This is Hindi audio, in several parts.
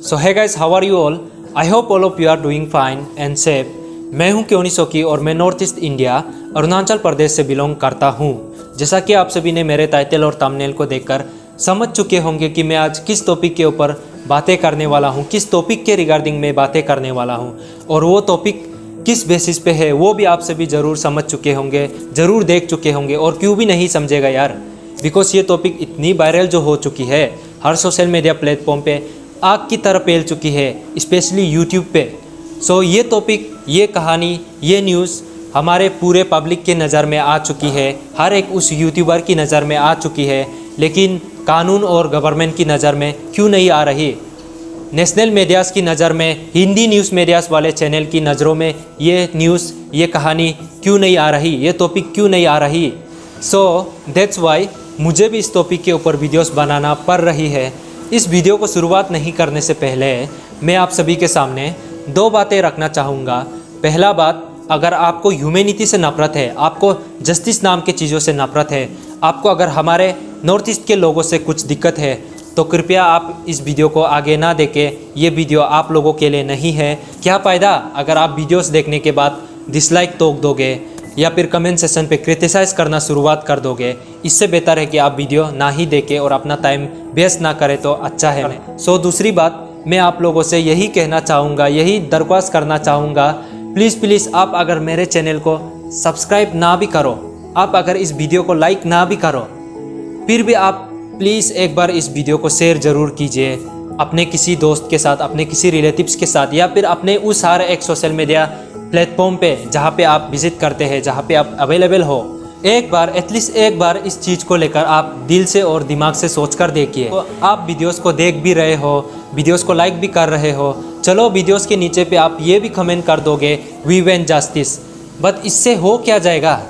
So hi guys, how are you all? I hope all of you are doing fine and safe. मैं हूं क्योनी सोकी और मैं north east India Arunachal Pradesh से बिलोंग करता हूं। जैसा कि आप सभी ने मेरे टाइटल और थंबनेल को देखकर समझ चुके होंगे कि मैं आज किस टॉपिक के ऊपर बातें करने वाला हूं, किस टॉपिक के रिगार्डिंग मैं बातें करने वाला हूं और वो टॉपिक किस बेसिस पे है वो भी आप सभी ज़रूर समझ चुके होंगे, ज़रूर देख चुके होंगे। और क्यों भी नहीं समझेगा यार, बिकॉज ये टॉपिक इतनी वायरल जो हो चुकी है, हर सोशल मीडिया प्लेटफॉर्म पे आग की तरह फैल चुकी है, स्पेशली यूट्यूब पे। सो ये टॉपिक, ये कहानी, ये न्यूज़ हमारे पूरे पब्लिक के नज़र में आ चुकी है, हर एक उस यूट्यूबर की नज़र में आ चुकी है, लेकिन कानून और गवर्नमेंट की नज़र में क्यों नहीं आ रही? नेशनल मीडियाज़ की नज़र में, हिंदी न्यूज़ मीडियाज़ वाले चैनल की नज़रों में ये न्यूज़, ये कहानी क्यों नहीं आ रही, ये टॉपिक क्यों नहीं आ रही? सो दैट्स वाई मुझे भी इस टॉपिक के ऊपर वीडियोस बनाना पड़ रही है। इस वीडियो को शुरुआत नहीं करने से पहले मैं आप सभी के सामने दो बातें रखना चाहूँगा। पहला बात, अगर आपको ह्यूमैनिटी से नफरत है, आपको जस्टिस नाम के चीज़ों से नफरत है, आपको अगर हमारे नॉर्थ ईस्ट के लोगों से कुछ दिक्कत है, तो कृपया आप इस वीडियो को आगे ना देखें। ये वीडियो आप लोगों के लिए नहीं है। क्या फ़ायदा अगर आप वीडियोस देखने के बाद डिसलाइक ठोक दोगे या फिर कमेंट सेक्शन पे क्रिटिसाइज़ करना शुरुआत कर दोगे। इससे बेहतर है कि आप वीडियो ना ही देखें और अपना टाइम वेस्ट ना करें तो अच्छा है। सो दूसरी बात, मैं आप लोगों से यही कहना चाहूँगा, यही दरख्वास्त करना चाहूँगा, प्लीज़ आप अगर मेरे चैनल को सब्सक्राइब ना भी करो, आप अगर इस वीडियो को लाइक ना भी करो, फिर भी आप प्लीज़ एक बार इस वीडियो को शेयर ज़रूर कीजिए अपने किसी दोस्त के साथ, अपने किसी रिलेटिव्स के साथ, या फिर अपने उस हर एक सोशल मीडिया प्लेटफॉर्म पे जहाँ पे आप विजिट करते हैं, जहाँ पे आप अवेलेबल हो। एक बार, एटलीस्ट एक बार इस चीज़ को लेकर आप दिल से और दिमाग से सोच कर देखिए। तो आप वीडियोस को देख भी रहे हो, वीडियोस को लाइक भी कर रहे हो, चलो वीडियोस के नीचे पे आप ये भी कमेंट कर दोगे वी वांट जस्टिस, बट इससे हो क्या जाएगा?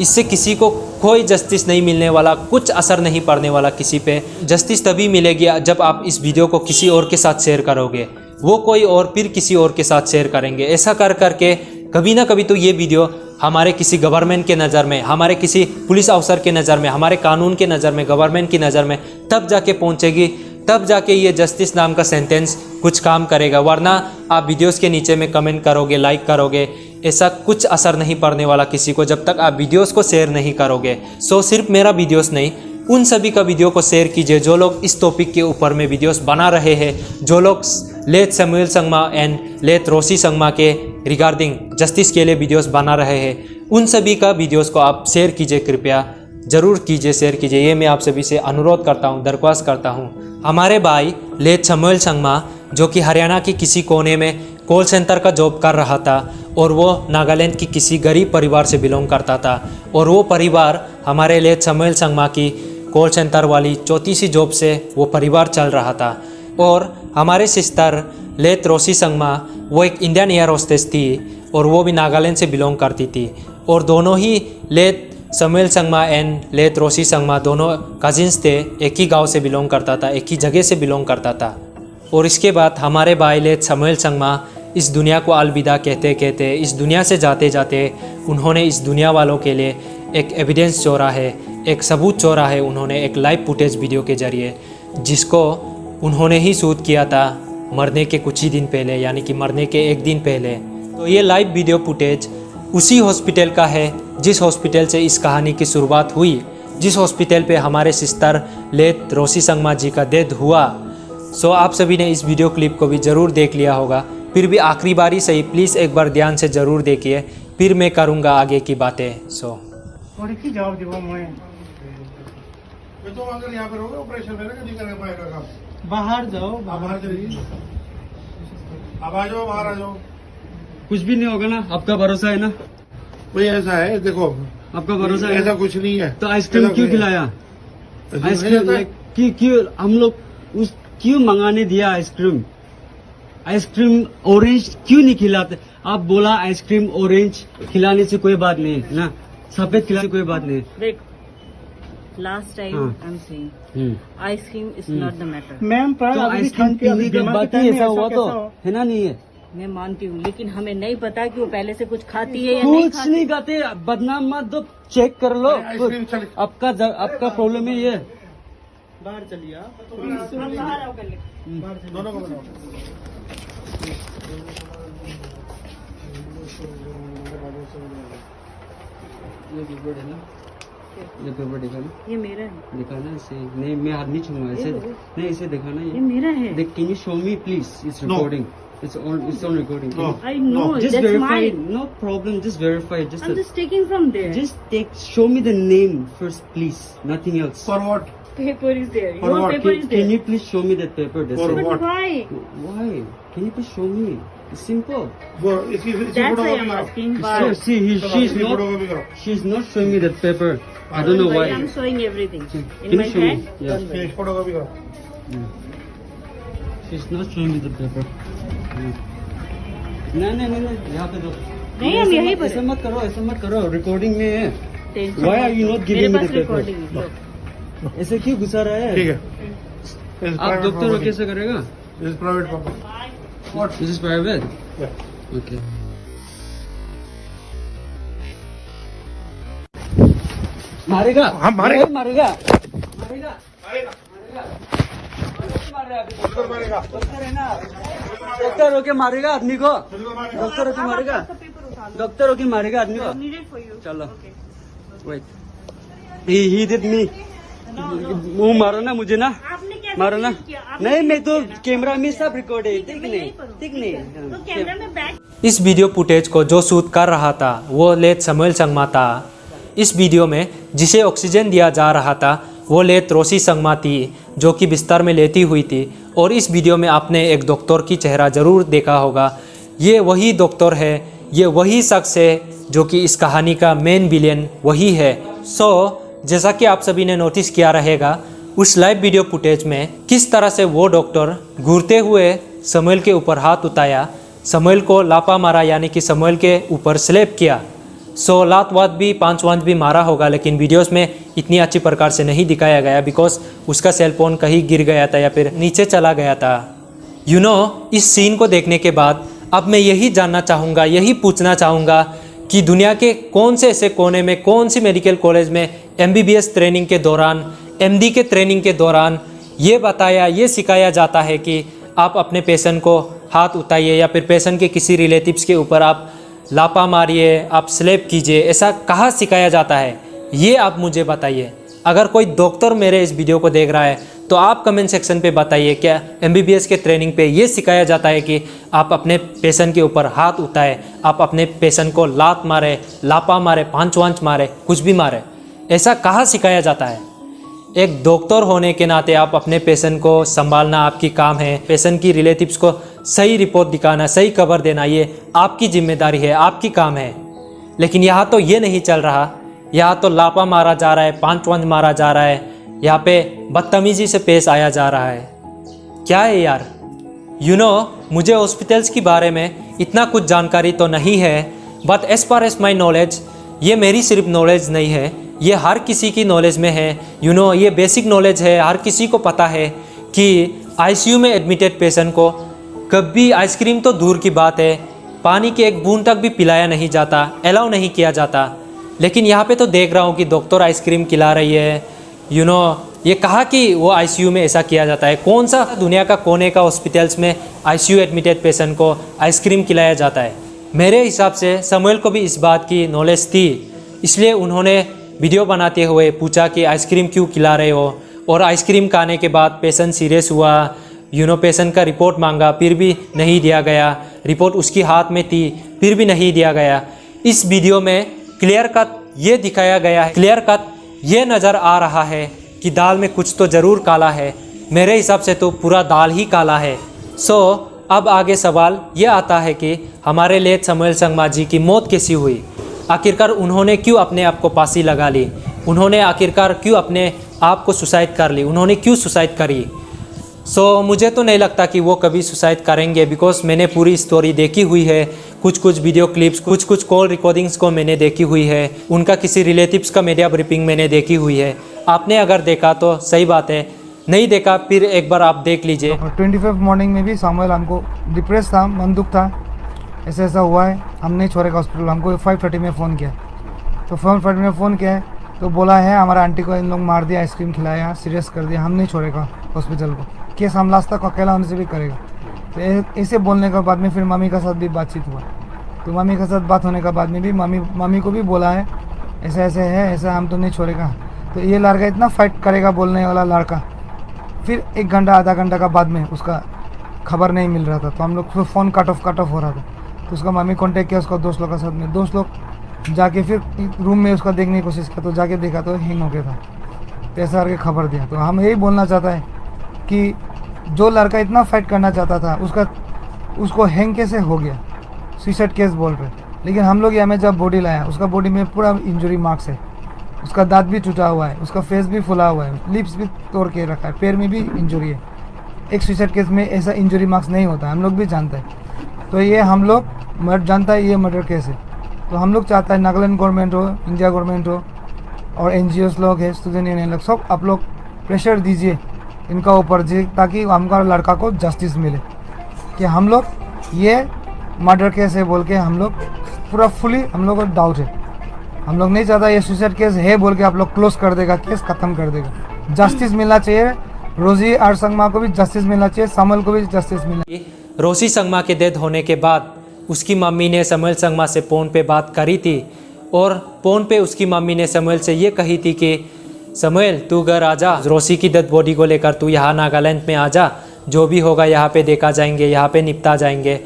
इससे किसी को कोई जस्टिस नहीं मिलने वाला, कुछ असर नहीं पड़ने वाला किसी पे। जस्टिस तभी मिलेगी जब आप इस वीडियो को किसी और के साथ शेयर करोगे, वो कोई और फिर किसी और के साथ शेयर करेंगे। ऐसा कर करके कभी ना कभी तो ये वीडियो हमारे किसी गवर्नमेंट के नज़र में, हमारे किसी पुलिस अफसर के नज़र में, हमारे कानून के नज़र में, गवर्नमेंट की नज़र में तब जाके पहुंचेगी, तब जाके ये जस्टिस नाम का सेंटेंस कुछ काम करेगा। वरना आप वीडियोस के नीचे में कमेंट करोगे, लाइक करोगे, ऐसा कुछ असर नहीं पड़ने वाला किसी को जब तक आप वीडियोस को शेयर नहीं करोगे। सो सिर्फ मेरा वीडियोस नहीं, उन सभी का वीडियो को शेयर कीजिए जो लोग इस टॉपिक के ऊपर में वीडियोस बना रहे हैं, जो लोग late Samuel Sangma and late Rossi Sangma के रिगार्डिंग जस्टिस के लिए वीडियोस बना रहे हैं। उन सभी का वीडियोस को आप शेयर कीजिए, कृपया ज़रूर कीजिए, शेयर कीजिए। ये मैं आप सभी से अनुरोध करता हूँ, दरख्वास्त करता हूँ। हमारे भाई लेट सैमुअल संगमा, जो कि हरियाणा के किसी कोने में कॉल सेंटर का जॉब कर रहा था और वो नागालैंड की किसी गरीब परिवार से बिलोंग करता था, और वो परिवार हमारे लेट सैमुअल संगमा की कॉल सेंटर वाली चौथी सी जॉब से वो परिवार चल रहा था। और हमारे सिस्टर लेट रोसी संगमा, वो एक इंडियन एयर होस्टेस थी और वो भी नागालैंड से बिलोंग करती थी। और दोनों ही late Samuel Sangma and late Rossi Sangma दोनों कजिन्स थे, एक ही गांव से बिलोंग करता था, एक ही जगह से बिलोंग करता था। और इसके बाद हमारे भाई लेट सैमुअल संगमा इस दुनिया को अलविदा कहते कहते, इस दुनिया से जाते जाते उन्होंने इस दुनिया वालों के लिए एक एविडेंस छोड़ा है, एक सबूत छोड़ा है उन्होंने, एक लाइव फुटेज वीडियो के ज़रिए, जिसको उन्होंने ही शूट किया था मरने के कुछ ही दिन पहले, यानी कि मरने के एक दिन पहले। तो ये लाइव वीडियो फुटेज उसी हॉस्पिटल का है जिस हॉस्पिटल से इस कहानी की शुरुआत हुई, जिस हॉस्पिटल पे हमारे सिस्टर लेट रोसी संगमा जी का डेथ हुआ। सो आप सभी ने इस वीडियो क्लिप को भी ज़रूर देख लिया होगा, फिर भी आखिरी बारी सही प्लीज़ एक बार ध्यान से ज़रूर देखिए, फिर मैं करूँगा आगे की बातें। सो तो अगर यहाँ पे रहोगे ऑपरेशन में नहीं करने पाएगा काम। बाहर जाओ, बाहर चलिए, अब आ जाओ, बाहर आ जाओ। कुछ भी नहीं होगा ना, आपका भरोसा है ना? भाई ऐसा है, देखो आपका भरोसा है? ऐसा कुछ नहीं है। तो आइसक्रीम क्यों खिलाया? आइसक्रीम क्यों हम लोग उस क्यों मंगाने दिया? आइसक्रीम ऑरेंज क्यों नहीं खिलाते? आप बोला आइसक्रीम ऑरेंज खिलाने से कोई बात नहीं है ना, सफेद खिलाने से कोई बात नहीं। देख, last time I'm saying ice cream is not the matter. Ma'am पर आइसक्रीम पीने के बाद ही ऐसा हुआ तो है ना? नहीं है, मैं मानती हूँ, लेकिन हमें नहीं पता कि वो पहले से कुछ खाती है या नहीं कुछ खाती। नहीं खाते, बदनाम मत दो, चेक कर लो। आइसक्रीम चल। आपका प्रॉब्लम है ये। बाहर चलिए आप। बाहर आओ कर ले। दोनों को बनाओ। ये पेपर है ना, ये पेपर दिखाना, ये मेरा है। दिखाना इसे। नहीं मैं हाथ नहीं छूऊंगा इसे, नहीं इसे दिखाना। ये मेरा है। देख, can you show me please? It's recording, it's on recording. No. I know. Just That's verify it. mine. No problem. Just verify it. I'm just taking from there. Just take. Show me the name first, please. Nothing else. For what? Paper is there. For Your what? paper is there. Can you please show me that paper? That's For it. what? But why? Why? Can you please show me? It's simple. वो इसकी That's why I'm फोटोकॉपी कराओ। asking Sir, why. see, she's इसकी not. फोटोकॉपी कराओ। She's not showing me that paper. I don't know Don't worry, why. I'm showing everything Can in my you show me? hand. Yeah. Don't worry. इसकी फोटोकॉपी कराओ। She's not showing me the paper. नहीं यहाँ पे दो। नहीं, हम यहीं पर ऐसे हैं। मत करो, ऐसे मत करो। रिकॉर्डिंग में है। Tension Why मत are you low. not giving me मेरे the पास paper? recording है। लो। ऐसे क्यों घुसा रहा है? ठीक है। आप डॉक्टर हो कैसे करेगा? इस private property. What? This is private. Yeah. Okay. मारेगा? हाँ, मारेगा। मारेगा। मारेगा। डॉक्टर मारेगा। डॉक्टर है ना? डॉक्टर होके मारेगा आदमी को? डॉक्टर होके मारेगा? डॉक्टर होके मारेगा आदमी को? Needed for you. चलो। Okay. Wait. He did me. वो मारो ना मुझे ना, आपने कैसे मारो ना। treat किया? आपने नहीं मैं treat तो किया ना? कैमरा में सब रिकॉर्ड है। ठीक मैं नहीं, यहीं पर हूँ। ठीक नहीं। तो कैमरा में बैक इस वीडियो फुटेज को जो शूट कर रहा था वो लेत समूएल संगमा था। इस वीडियो में जिसे ऑक्सीजन दिया जा रहा था वो लेत रोसी संगमा थी, जो कि बिस्तर में लेटी हुई थी। और इस वीडियो में आपने एक डॉक्टर की चेहरा ज़रूर देखा होगा। ये वही डॉक्टर है, ये वही शख्स है जो कि इस कहानी का मेन विलेन वही है। जैसा कि आप सभी ने नोटिस किया रहेगा, उस लाइव वीडियो फुटेज में किस तरह से वो डॉक्टर घूरते हुए समूएल के ऊपर हाथ उठाया, समूएल को लापा मारा, यानी कि समूएल के ऊपर स्लैप किया। लात वात भी 5 वात भी मारा होगा, लेकिन वीडियोस में इतनी अच्छी प्रकार से नहीं दिखाया गया बिकॉज उसका सेलफोन कहीं गिर गया था या फिर नीचे चला गया था। इस सीन को देखने के बाद अब मैं यही जानना चाहूँगा, यही पूछना चाहूँगा कि दुनिया के कौन से ऐसे कोने में, कौन सी मेडिकल कॉलेज में MBBS ट्रेनिंग के दौरान, MD के ट्रेनिंग के दौरान ये सिखाया जाता है कि आप अपने पेशेंट को हाथ उठाइए या फिर पेशेंट के किसी रिलेटिव्स के ऊपर आप लापा मारिए, आप स्लैप कीजिए। ऐसा कहाँ सिखाया जाता है, ये आप मुझे बताइए। अगर कोई डॉक्टर मेरे इस वीडियो को देख रहा है तो आप कमेंट सेक्शन पे बताइए, क्या MBBS के ट्रेनिंग पे ये सिखाया जाता है कि आप अपने पेशेंट के ऊपर हाथ उठाए, आप अपने पेशेंट को लात मारे, लापा मारे, पांच वांच मारे, कुछ भी मारे। ऐसा कहाँ सिखाया जाता है? एक डॉक्टर होने के नाते आप अपने पेशेंट को संभालना आपकी काम है। पेशेंट की रिलेटिव्स को सही रिपोर्ट दिखाना, सही खबर देना, ये आपकी जिम्मेदारी है, आपकी काम है। लेकिन यहाँ तो ये नहीं चल रहा। यहाँ तो लापा मारा जा रहा है, पांच वांच मारा जा रहा है, यहाँ पे बदतमीजी से पेश आया जा रहा है। क्या है यार? मुझे हॉस्पिटल्स के बारे में इतना कुछ जानकारी तो नहीं है, but as far as my knowledge, ये मेरी सिर्फ नॉलेज नहीं है, ये हर किसी की नॉलेज में है। ये बेसिक नॉलेज है, हर किसी को पता है कि ICU में एडमिटेड पेशेंट को कभी आइसक्रीम तो दूर की बात है, पानी की एक बूंद तक भी पिलाया नहीं जाता, अलाउ नहीं किया जाता। लेकिन यहाँ पे तो देख रहा हूँ कि डॉक्टर आइसक्रीम खिला रही है। ये कहा कि वो ICU में ऐसा किया जाता है? कौन सा दुनिया का कोने का हॉस्पिटल्स में ICU एडमिटेड पेशेंट को आइसक्रीम खिलाया जाता है? मेरे हिसाब से समूएल को भी इस बात की नॉलेज थी, इसलिए उन्होंने वीडियो बनाते हुए पूछा कि आइसक्रीम क्यों खिला रहे हो। और आइसक्रीम खाने के बाद पेशेंट सीरियस हुआ, पेशेंट का रिपोर्ट मांगा, फिर भी नहीं दिया गया। रिपोर्ट उसकी हाथ में थी, फिर भी नहीं दिया गया। इस वीडियो में क्लियर कट ये दिखाया गया है, क्लियर कट ये नज़र आ रहा है कि दाल में कुछ तो ज़रूर काला है। मेरे हिसाब से तो पूरा दाल ही काला है। अब आगे सवाल ये आता है कि हमारे लेट समूएल संगमा जी की मौत कैसी हुई? आखिरकार उन्होंने क्यों अपने आप को फांसी लगा ली? उन्होंने आखिरकार क्यों अपने आप को सुसाइड कर ली? उन्होंने क्यों सुसाइड करी? मुझे तो नहीं लगता कि वो कभी सुसाइड करेंगे, बिकॉज मैंने पूरी स्टोरी देखी हुई है। कुछ वीडियो क्लिप्स, कुछ कॉल रिकॉर्डिंग्स को मैंने देखी हुई है। उनका किसी रिलेटिव्स का मीडिया ब्रीफिंग मैंने देखी हुई है। आपने अगर देखा तो सही बात है, नहीं देखा फिर एक बार आप देख लीजिए। 25 मॉर्निंग में भी समूएल हमको डिप्रेस था, मन दुख था, ऐसा हुआ है, हम नहीं छोड़ेगा हॉस्पिटल। हमको 5:30 में फ़ोन किया, तो 5:30 में फ़ोन किया है, तो बोला है हमारा आंटी को इन लोग मार दिया, आइसक्रीम खिलाया, सीरियस कर दिया, हम नहीं छोड़ेगा हॉस्पिटल को, केस हम लास्ट तक अकेला होने से भी करेगा। तो ऐसे बोलने के बाद में फिर मम्मी का साथ भी बातचीत हुआ। तो मम्मी के साथ बात होने के बाद में भी मम्मी को भी बोला है ऐसा ऐसे है, ऐसा हम तो नहीं छोड़ेगा। तो ये लड़का इतना फाइट करेगा, बोलने वाला लड़का, फिर 1 घंटा आधा घंटा का बाद में उसका खबर नहीं मिल रहा था। तो हम लोग फिर फ़ोन कट ऑफ हो रहा था। तो उसका मम्मी कांटेक्ट किया उसका दोस्त लोग के साथ में, दोस्त लोग जाके फिर रूम में उसका देखने की कोशिश किया, तो जाके देखा तो हैंग हो गया था। तो ऐसा करके खबर दिया। तो हम यही बोलना चाहता है कि जो लड़का इतना फाइट करना चाहता था उसको हैंग कैसे हो गया, सुसाइड केस बोल रहे। लेकिन हम लोग यहाँ में जब बॉडी लाया, उसका बॉडी में पूरा इंजरी मार्क्स है, उसका दांत भी टूटा हुआ है, उसका फेस भी फुला हुआ है, लिप्स भी तोड़ के रखा है, पैर में भी इंजरी है। एक सुसाइड केस में ऐसा इंजरी मार्क्स नहीं होता, हम लोग भी जानते हैं। तो ये हम लोग जानता है ये मर्डर केस है। तो हम लोग चाहता है नागालैंड गवर्नमेंट हो, इंडिया गवर्नमेंट हो और NGOs लोग है, स्टूडेंट यूनियन लोग, सब आप लोग प्रेशर दीजिए इनका ऊपर जी, ताकि हमारा लड़का को जस्टिस मिले। कि हम लोग ये मर्डर केस है बोल के हम लोग पूरा फुली हम लोग को डाउट है। हम लोग नहीं चाहता ये सुसाइड केस है बोल के आप लोग क्लोज कर देगा, केस खत्म कर देगा। जस्टिस मिलना चाहिए, रोजी आर संगमा को भी जस्टिस मिलना चाहिए, समल को भी जस्टिस मिलना चाहिए। रोजी संगमा के डेथ होने के बाद उसकी मम्मी ने समूएल संगमा से फ़ोन पे बात करी थी और फ़ोन पे उसकी मम्मी ने समूएल से ये कही थी कि समूएल तू घर आ जा, रोजी की डेड बॉडी को लेकर तू यहाँ नागालैंड में आ जा, जो भी होगा यहाँ पे देखा जाएंगे, यहाँ पे निपटा जाएंगे।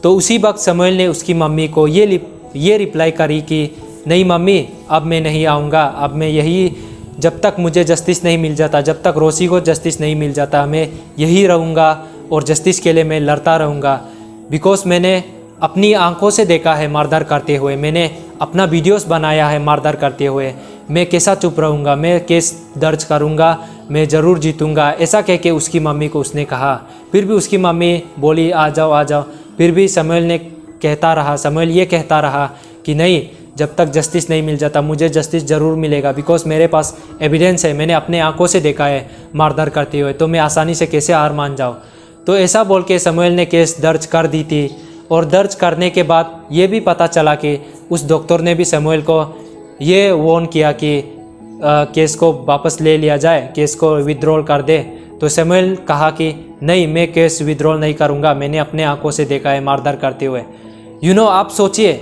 तो उसी वक्त समूएल ने उसकी मम्मी को ये रिप्लाई करी कि नहीं मम्मी, अब मैं नहीं आऊँगा, अब मैं यही, जब तक मुझे जस्टिस नहीं मिल जाता, जब तक रोजी को जस्टिस नहीं मिल जाता, मैं यही रहूँगा और जस्टिस के लिए मैं लड़ता रहूँगा। बिकॉज मैंने अपनी आंखों से देखा है मारधार करते हुए, मैंने अपना वीडियोस बनाया है मारधार करते हुए, मैं कैसा चुप रहूँगा, मैं केस दर्ज करूँगा, मैं ज़रूर जीतूँगा, ऐसा कह के उसकी मम्मी को उसने कहा। फिर भी उसकी मम्मी बोली आ जाओ आ जाओ। फिर भी समूएल ये कहता रहा कि नहीं, जब तक जस्टिस नहीं मिल जाता मुझे जस्टिस ज़रूर मिलेगा, बिकॉज मेरे पास एविडेंस है, मैंने अपने आंखों से देखा है मारधार करते हुए, तो मैं आसानी से कैसे हार मान जाऊँ। तो ऐसा बोल के समूएल ने केस दर्ज कर दी थी। और दर्ज करने के बाद ये भी पता चला कि उस डॉक्टर ने भी समूएल को ये वार्न किया कि केस को वापस ले लिया जाए, केस को विड्रॉल कर दे। तो समूएल कहा कि नहीं, मैं केस विड्रॉल नहीं करूँगा, मैंने अपने आंखों से देखा है मारधार करते हुए। आप सोचिए,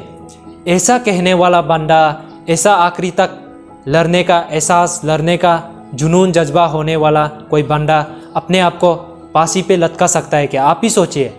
ऐसा कहने वाला बंदा, ऐसा आखिरी तक लड़ने का एहसास, लड़ने का जुनून जज्बा होने वाला कोई बंदा अपने आप को फांसी पे लटका सकता है क्या? आप ही सोचिए,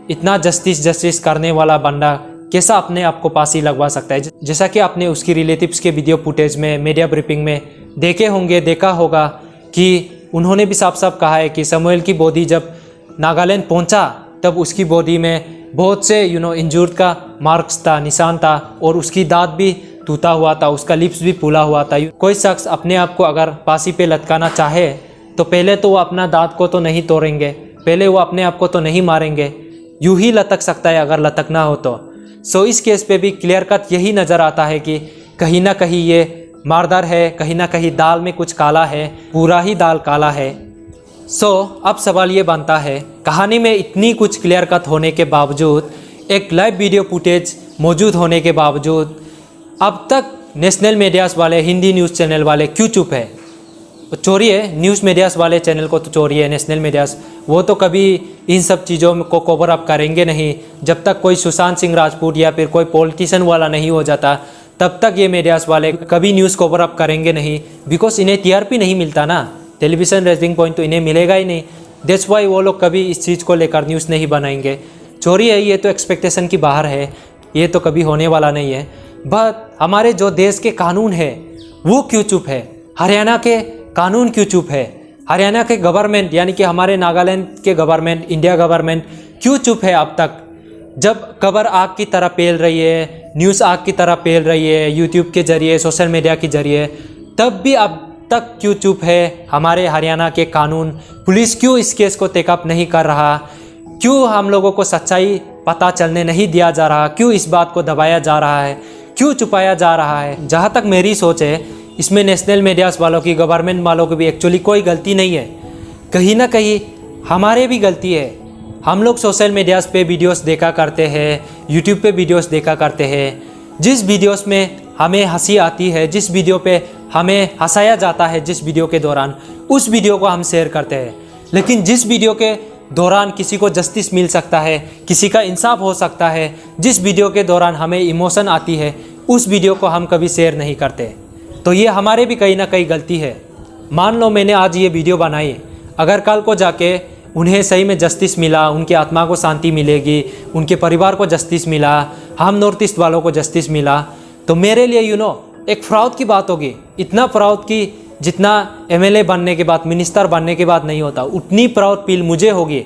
इतना जस्टिस करने वाला बंदा कैसा अपने आप को फांसी लगवा सकता है? जैसा कि आपने उसकी रिलेटिव्स के वीडियो फुटेज में, मीडिया ब्रीफिंग में देखा होगा कि उन्होंने भी साफ साफ कहा है कि समूएल की बॉडी जब नागालैंड पहुंचा तब उसकी बॉडी में बहुत से इंजर्ड का मार्क्स था, निशान था, और उसकी दांत भी टूटा हुआ था, उसका लिप्स भी फूला हुआ था। कोई शख्स अपने आप को अगर फांसी पे लटकाना चाहे तो पहले तो वो अपना दांत को तो नहीं तोड़ेंगे, पहले वो अपने आप को तो नहीं मारेंगे, यूं ही लटक सकता है अगर लटकना हो तो। सो इस केस पे भी क्लियर कट यही नज़र आता है कि कहीं ना कहीं ये मारदार है, कहीं ना कहीं दाल में कुछ काला है, पूरा ही दाल काला है। सो अब सवाल ये बनता है, कहानी में इतनी कुछ क्लियर कट होने के बावजूद, एक लाइव वीडियो फुटेज मौजूद होने के बावजूद अब तक नेशनल मीडियाज़ वाले, हिंदी न्यूज़ चैनल वाले क्यों चुप है? छोड़िए न्यूज़ मीडियाज़ वाले चैनल को तो छोड़िए, नेशनल मीडियाज़ वो तो कभी इन सब चीज़ों को कवर अप करेंगे नहीं। जब तक कोई सुशांत सिंह राजपूत या फिर कोई पॉलिटिशियन वाला नहीं हो जाता तब तक ये मीडियाज़ वाले कभी न्यूज़ कवर अप करेंगे नहीं, बिकॉज इन्हें TRP नहीं मिलता ना, टेलीविज़न रेटिंग पॉइंट तो इन्हें मिलेगा ही नहीं। दैट्स वाई वो लोग कभी इस चीज़ को लेकर न्यूज़ नहीं बनाएंगे। छोड़िए, ये तो एक्सपेक्टेशन की बाहर है, ये तो कभी होने वाला नहीं है। बट हमारे जो देश के कानून है वो क्यों चुप है? हरियाणा के कानून क्यों चुप है? हरियाणा के गवर्नमेंट यानी कि हमारे नागालैंड के गवर्नमेंट, इंडिया गवर्नमेंट क्यों चुप है अब तक? जब खबर आग की तरह फैल रही है, न्यूज़ आग की तरह फैल रही है यूट्यूब के जरिए, सोशल मीडिया के जरिए, तब भी अब तक क्यों चुप है हमारे हरियाणा के कानून? पुलिस क्यों इस केस को टेकअप नहीं कर रहा? क्यों हम लोगों को सच्चाई पता चलने नहीं दिया जा रहा? क्यों इस बात को दबाया जा रहा है? क्यों छुपाया जा रहा है? जहाँ तक मेरी सोच है, इसमें नेशनल मीडियाज़ वालों की, गवर्नमेंट वालों की भी एक्चुअली कोई गलती नहीं है। कहीं ना कहीं हमारे भी गलती है। हम लोग सोशल मीडियाज़ पे वीडियोस देखा करते हैं, यूट्यूब पे वीडियोस देखा करते हैं, जिस वीडियोस में हमें हंसी आती है, जिस वीडियो पे हमें हंसाया जाता है, जिस वीडियो के दौरान, उस वीडियो को हम शेयर करते हैं। लेकिन जिस वीडियो के दौरान किसी को जस्टिस मिल सकता है, किसी का इंसाफ हो सकता है, जिस वीडियो के दौरान हमें इमोशन आती है, उस वीडियो को हम कभी शेयर नहीं करते। तो ये हमारे भी कहीं ना कहीं गलती है। मान लो मैंने आज ये वीडियो बनाई, अगर कल को जाके उन्हें सही में जस्टिस मिला, उनकी आत्मा को शांति मिलेगी, उनके परिवार को जस्टिस मिला, हम नॉर्थ ईस्ट वालों को जस्टिस मिला, तो मेरे लिए एक प्राउड की बात होगी। इतना प्राउड की जितना एमएलए बनने के बाद, मिनिस्टर बनने के बाद नहीं होता, उतनी प्राउड फील मुझे होगी।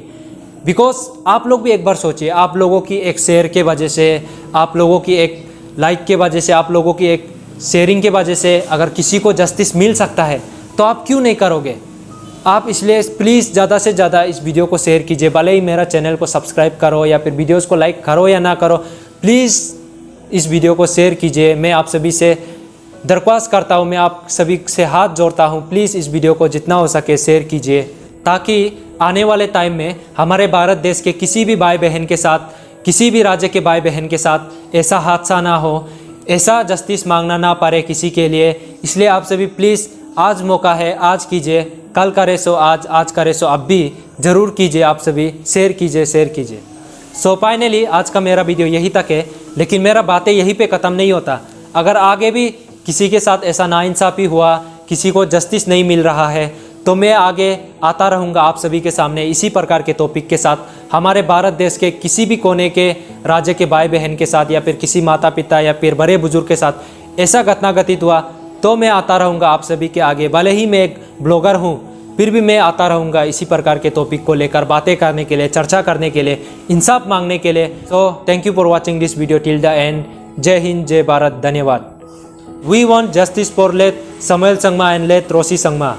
बिकॉज आप लोग भी एक बार सोचिए, आप लोगों की एक शेयर के वजह से, आप लोगों की एक लाइक के वजह से, आप लोगों की एक शेयरिंग के वजह से अगर किसी को जस्टिस मिल सकता है तो आप क्यों नहीं करोगे? आप इसलिए प्लीज़ ज़्यादा से ज़्यादा इस वीडियो को शेयर कीजिए। भले ही मेरा चैनल को सब्सक्राइब करो या फिर वीडियोस को लाइक करो या ना करो, प्लीज़ इस वीडियो को शेयर कीजिए। मैं आप सभी से दरख्वास्त करता हूँ, मैं आप सभी से हाथ जोड़ता हूँ, प्लीज़ इस वीडियो को जितना हो सके शेयर कीजिए, ताकि आने वाले टाइम में हमारे भारत देश के किसी भी भाई बहन के साथ, किसी भी राज्य के भाई बहन के साथ ऐसा हादसा ना हो, ऐसा जस्टिस मांगना ना पड़े किसी के लिए। इसलिए आप सभी प्लीज़, आज मौका है, आज कीजिए, कल करे सो आज, आज करे सो अब भी ज़रूर कीजिए। आप सभी शेयर कीजिए। सो फाइनली आज का मेरा वीडियो यही तक है, लेकिन मेरा बातें यहीं पे ख़त्म नहीं होता। अगर आगे भी किसी के साथ ऐसा नाइंसाफ़ी हुआ, किसी को जस्टिस नहीं मिल रहा है, तो मैं आगे आता रहूँगा आप सभी के सामने इसी प्रकार के टॉपिक के साथ, हमारे भारत देश के किसी भी कोने के राज्य के भाई बहन के साथ, या फिर किसी माता पिता या फिर बड़े बुजुर्ग के साथ ऐसा घटना घटित हुआ तो मैं आता रहूँगा आप सभी के आगे। भले ही मैं एक ब्लॉगर हूँ, फिर भी मैं आता रहूँगा इसी प्रकार के टॉपिक को लेकर बातें करने के लिए, चर्चा करने के लिए, इंसाफ मांगने के लिए। So thank you for watching this video till the end. जय हिंद, जय भारत, धन्यवाद। We want justice for Let Samuel Sangma and Let Roshi Sangma.